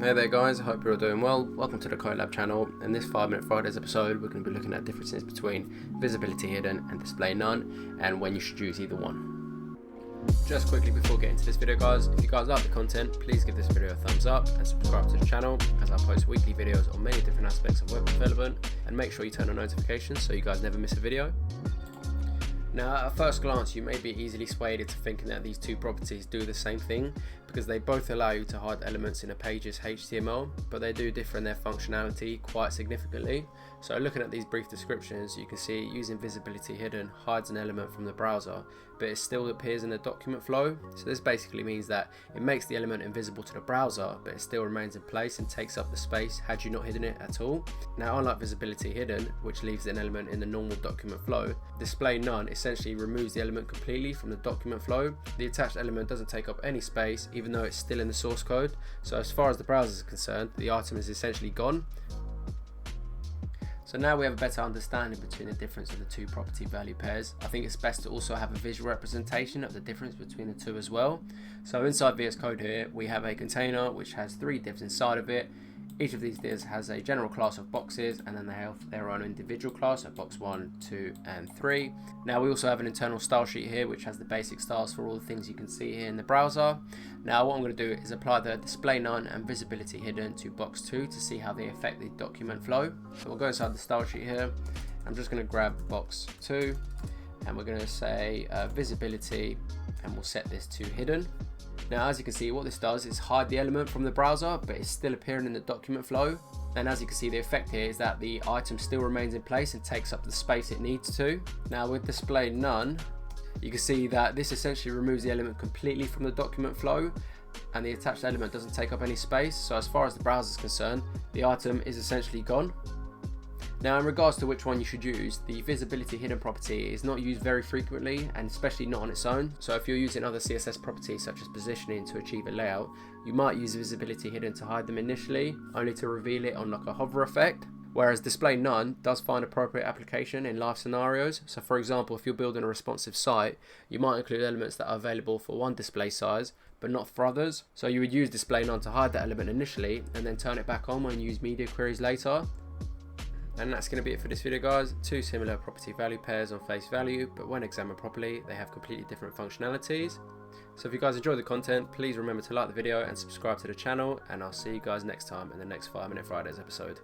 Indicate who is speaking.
Speaker 1: Hey there guys, I hope you're all doing well. Welcome to the Code Lab channel. In this 5-minute Fridays episode, we're going to be looking at differences between visibility hidden and display none, and when you should use either one. Just quickly before getting to this video guys, if you guys like the content, please give this video a thumbs up and subscribe to the channel, as I post weekly videos on many different aspects of web development, and make sure you turn on notifications so you guys never miss a video. Now at first glance you may be easily swayed into thinking that these two properties do the same thing, because they both allow you to hide elements in a page's HTML, but they do differ in their functionality quite significantly. So looking at these brief descriptions, you can see using visibility hidden hides an element from the browser, but it still appears in the document flow. So this basically means that it makes the element invisible to the browser, but it still remains in place and takes up the space had you not hidden it at all. Now unlike visibility hidden, which leaves an element in the normal document flow, display none essentially removes the element completely from the document flow. The attached element doesn't take up any space even though it's still in the source code. So as far as the browser is concerned, the item is essentially gone. So now we have a better understanding between the difference of the two property value pairs. I think it's best to also have a visual representation of the difference between the two as well. So inside VS Code here, we have a container which has 3 divs inside of it. Each of these divs has a general class of boxes, and then they have their own individual class at box 1, 2 and 3. Now we also have an internal style sheet here which has the basic styles for all the things you can see here in the browser. Now what I'm going to do is apply the display none and visibility hidden to box 2 to see how they affect the document flow. So we'll go inside the style sheet here. I'm just going to grab box 2 and we're going to say visibility, and we'll set this to hidden. Now as you can see, what this does is hide the element from the browser, but it's still appearing in the document flow. And as you can see, the effect here is that the item still remains in place and takes up the space it needs to. Now with display none, you can see that this essentially removes the element completely from the document flow, and the attached element doesn't take up any space. So as far as the browser is concerned, the item is essentially gone. Now in regards to which one you should use, the visibility hidden property is not used very frequently, and especially not on its own. So if you're using other CSS properties such as positioning to achieve a layout, you might use visibility hidden to hide them initially, only to reveal it on like a hover effect. Whereas display none does find appropriate application in live scenarios. So for example, if you're building a responsive site, you might include elements that are available for one display size but not for others. So you would use display none to hide that element initially and then turn it back on when you use media queries later. And that's going to be it for this video guys. 2 similar property value pairs on face value, but when examined properly they have completely different functionalities. So if you guys enjoy the content, please remember to like the video and subscribe to the channel, and I'll see you guys next time in the next 5-minute Fridays episode.